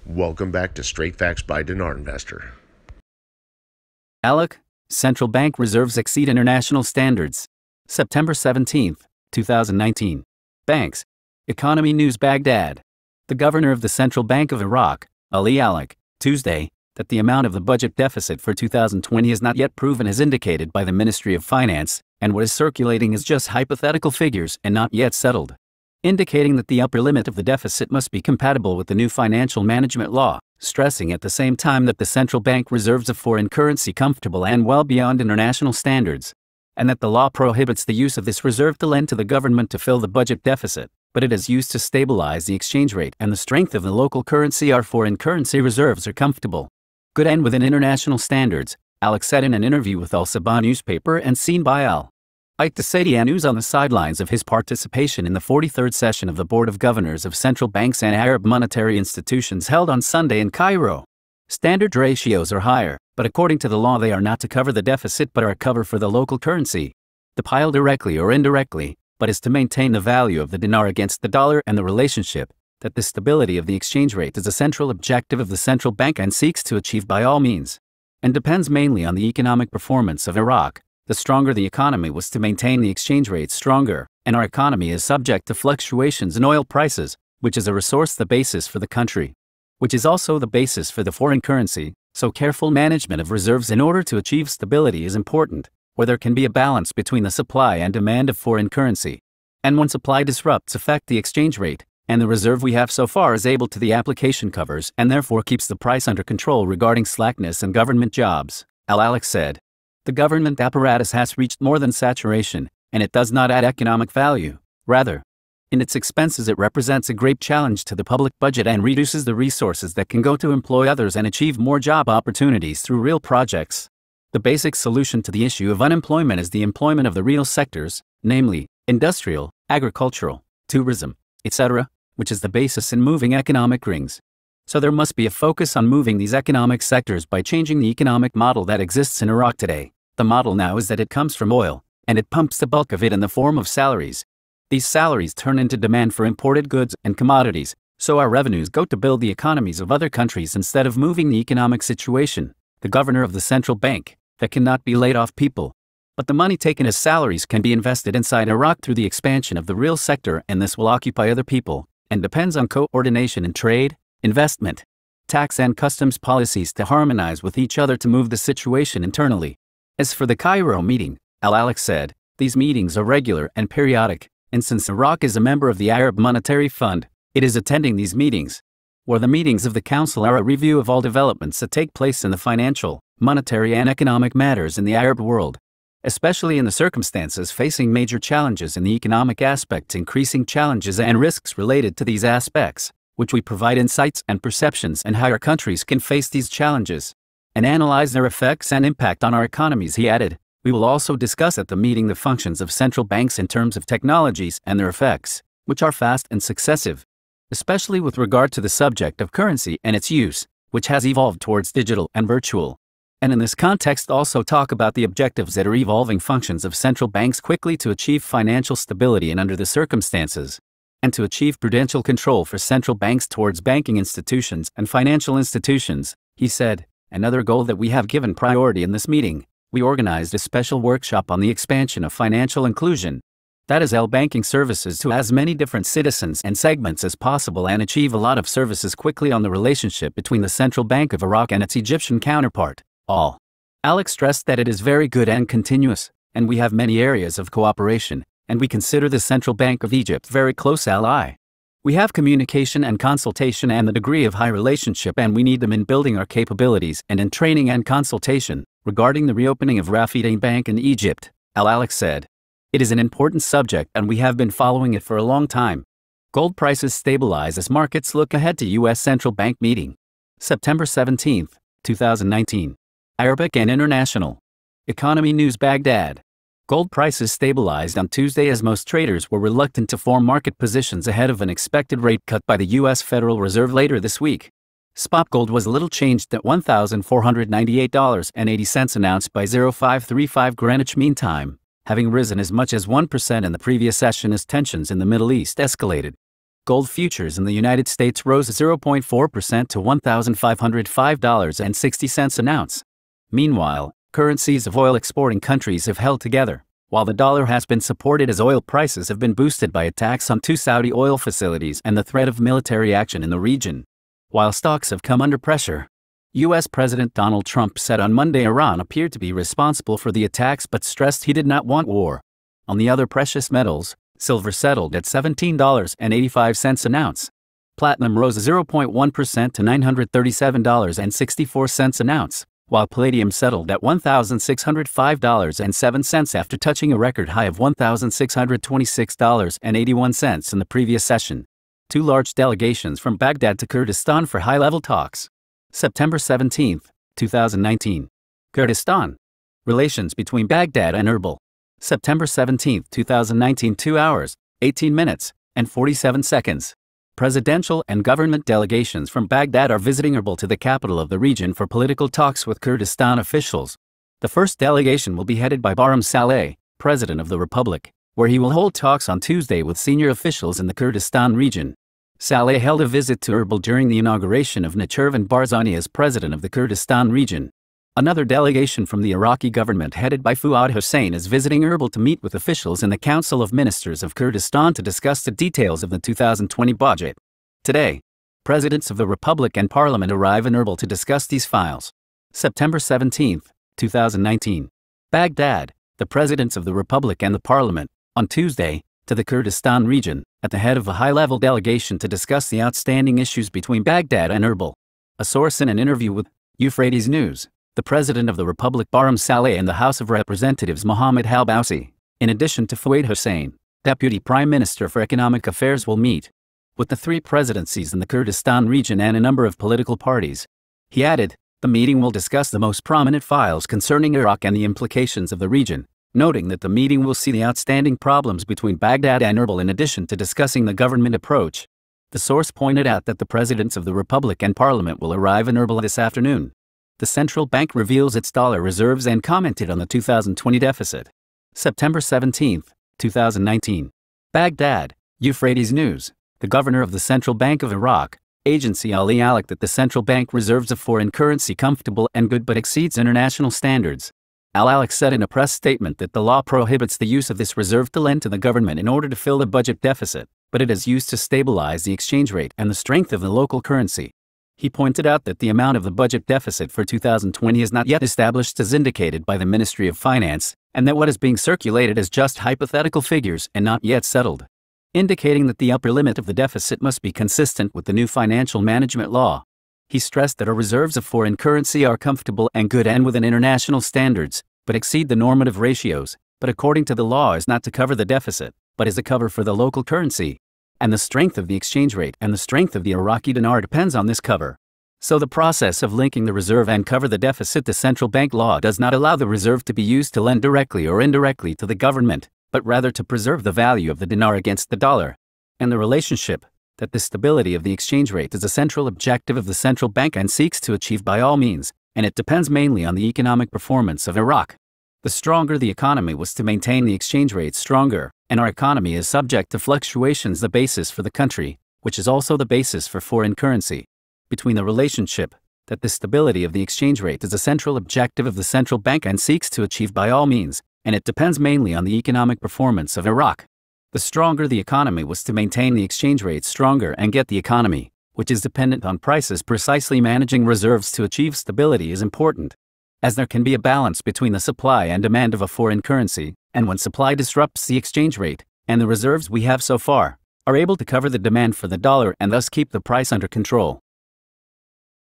Welcome back to Straight Facts by Dinar Investor. ALEC, Central Bank Reserves Exceed International Standards. September 17, 2019. Banks. Economy News Baghdad. The governor of the Central Bank of Iraq, Ali ALEC, Tuesday, that the amount of the budget deficit for 2020 is not yet proven as indicated by the Ministry of Finance, and what is circulating is just hypothetical figures and not yet settled, indicating that the upper limit of the deficit must be compatible with the new financial management law, stressing at the same time that the central bank reserves a foreign currency comfortable and well beyond international standards, and that the law prohibits the use of this reserve to lend to the government to fill the budget deficit, but it is used to stabilize the exchange rate and the strength of the local currency. Our foreign currency reserves are comfortable, good and within international standards, ALEC said in an interview with Al Sabah newspaper and seen by Al Iqtisadi News on the sidelines of his participation in the 43rd session of the Board of Governors of Central Banks and Arab Monetary Institutions held on Sunday in Cairo. Standard ratios are higher, but according to the law they are not to cover the deficit but are a cover for the local currency. The pile directly or indirectly, but is to maintain the value of the dinar against the dollar and the relationship, that the stability of the exchange rate is a central objective of the central bank and seeks to achieve by all means, and depends mainly on the economic performance of Iraq. The stronger the economy was to maintain the exchange rate stronger, and our economy is subject to fluctuations in oil prices, which is a resource the basis for the country, which is also the basis for the foreign currency, so careful management of reserves in order to achieve stability is important, where there can be a balance between the supply and demand of foreign currency. And when supply disrupts affect the exchange rate, and the reserve we have so far is able to the application covers and therefore keeps the price under control regarding slackness and government jobs, Al-Alex said. The government apparatus has reached more than saturation, and it does not add economic value. Rather, in its expenses it represents a great challenge to the public budget and reduces the resources that can go to employ others and achieve more job opportunities through real projects. The basic solution to the issue of unemployment is the employment of the real sectors, namely, industrial, agricultural, tourism, etc., which is the basis in moving economic rings. So there must be a focus on moving these economic sectors by changing the economic model that exists in Iraq today. The model now is that it comes from oil, and it pumps the bulk of it in the form of salaries. These salaries turn into demand for imported goods and commodities, so our revenues go to build the economies of other countries instead of moving the economic situation. The governor of the central bank, that cannot be laid off people. But the money taken as salaries can be invested inside Iraq through the expansion of the real sector, and this will occupy other people, and depends on coordination in trade, investment, tax and customs policies to harmonize with each other to move the situation internally. As for the Cairo meeting, Al-Alex said, these meetings are regular and periodic, and since Iraq is a member of the Arab Monetary Fund, it is attending these meetings, where the meetings of the Council are a review of all developments that take place in the financial, monetary and economic matters in the Arab world, especially in the circumstances facing major challenges in the economic aspects, increasing challenges and risks related to these aspects, which we provide insights and perceptions and how our countries can face these challenges and analyze their effects and impact on our economies, he added. We will also discuss at the meeting the functions of central banks in terms of technologies and their effects, which are fast and successive, especially with regard to the subject of currency and its use, which has evolved towards digital and virtual. And in this context also talk about the objectives that are evolving functions of central banks quickly to achieve financial stability and under the circumstances, and to achieve prudential control for central banks towards banking institutions and financial institutions, he said. Another goal that we have given priority in this meeting, we organized a special workshop on the expansion of financial inclusion. That is banking services to as many different citizens and segments as possible and achieve a lot of services quickly on the relationship between the Central Bank of Iraq and its Egyptian counterpart. Alex stressed that it is very good and continuous, and we have many areas of cooperation, and we consider the Central Bank of Egypt very close ally. We have communication and consultation and the degree of high relationship, and we need them in building our capabilities and in training and consultation regarding the reopening of Rafidin Bank in Egypt, Alex said. It is an important subject and we have been following it for a long time. Gold prices stabilize as markets look ahead to U.S. Central Bank meeting. September 17, 2019. Arabic and International. Economy News Baghdad. Gold prices stabilized on Tuesday as most traders were reluctant to form market positions ahead of an expected rate cut by the U.S. Federal Reserve later this week. Spot gold was little changed at $1,498.80 an ounce by 0535 Greenwich Mean Time, having risen as much as 1% in the previous session as tensions in the Middle East escalated. Gold futures in the United States rose 0.4% to $1,505.60 an ounce. Meanwhile, currencies of oil-exporting countries have held together, while the dollar has been supported as oil prices have been boosted by attacks on two Saudi oil facilities and the threat of military action in the region. While stocks have come under pressure, U.S. President Donald Trump said on Monday Iran appeared to be responsible for the attacks but stressed he did not want war. On the other precious metals, silver settled at $17.85 an ounce. Platinum rose 0.1% to $937.64 an ounce, while palladium settled at $1,605.07 after touching a record high of $1,626.81 in the previous session. Two large delegations from Baghdad to Kurdistan for high-level talks. September 17, 2019. Kurdistan. Relations between Baghdad and Irbil. September 17, 2019. 2 hours, 18 minutes, and 47 seconds. Presidential and government delegations from Baghdad are visiting Irbil, to the capital of the region, for political talks with Kurdistan officials. The first delegation will be headed by Barham Saleh, President of the Republic, where he will hold talks on Tuesday with senior officials in the Kurdistan region. Saleh held a visit to Irbil during the inauguration of Nachirvan Barzani as President of the Kurdistan region. Another delegation from the Iraqi government headed by Fuad Hussein is visiting Irbil to meet with officials in the Council of Ministers of Kurdistan to discuss the details of the 2020 budget. Today, presidents of the Republic and Parliament arrive in Irbil to discuss these files. September 17, 2019. Baghdad, the presidents of the Republic and the Parliament, on Tuesday, to the Kurdistan region, at the head of a high-level delegation to discuss the outstanding issues between Baghdad and Irbil. A source in an interview with Euphrates News, the President of the Republic Barham Saleh and the House of Representatives Mohammed Halbousi, in addition to Fuad Hussein, Deputy Prime Minister for Economic Affairs, will meet with the three presidencies in the Kurdistan region and a number of political parties. He added, the meeting will discuss the most prominent files concerning Iraq and the implications of the region, noting that the meeting will see the outstanding problems between Baghdad and Irbil in addition to discussing the government approach. The source pointed out that the presidents of the Republic and Parliament will arrive in Irbil this afternoon. The central bank reveals its dollar reserves and commented on the 2020 deficit. September 17, 2019. Baghdad, Euphrates News. The governor of the Central Bank of Iraq, Agency Ali Alak, that the central bank reserves of foreign currency comfortable and good but exceeds international standards. Al-Alak said in a press statement that the law prohibits the use of this reserve to lend to the government in order to fill the budget deficit, but it is used to stabilize the exchange rate and the strength of the local currency. He pointed out that the amount of the budget deficit for 2020 is not yet established as indicated by the Ministry of Finance, and that what is being circulated is just hypothetical figures and not yet settled, indicating that the upper limit of the deficit must be consistent with the new financial management law. He stressed that our reserves of foreign currency are comfortable and good and within international standards, but exceed the normative ratios, but according to the law is not to cover the deficit, but is a cover for the local currency. And the strength of the exchange rate and the strength of the Iraqi dinar depends on this cover. So the process of linking the reserve and cover the deficit to central bank law does not allow the reserve to be used to lend directly or indirectly to the government, but rather to preserve the value of the dinar against the dollar. And the relationship, that the stability of the exchange rate is a central objective of the central bank and seeks to achieve by all means, and it depends mainly on the economic performance of Iraq. The stronger the economy was to maintain the exchange rate stronger, and our economy is subject to fluctuations, the basis for the country, which is also the basis for foreign currency. Between the relationship, that the stability of the exchange rate is a central objective of the central bank and seeks to achieve by all means, and it depends mainly on the economic performance of Iraq. The stronger the economy was to maintain the exchange rate stronger and get the economy, which is dependent on prices, precisely managing reserves to achieve stability is important, as there can be a balance between the supply and demand of a foreign currency, and when supply disrupts the exchange rate, and the reserves we have so far are able to cover the demand for the dollar and thus keep the price under control.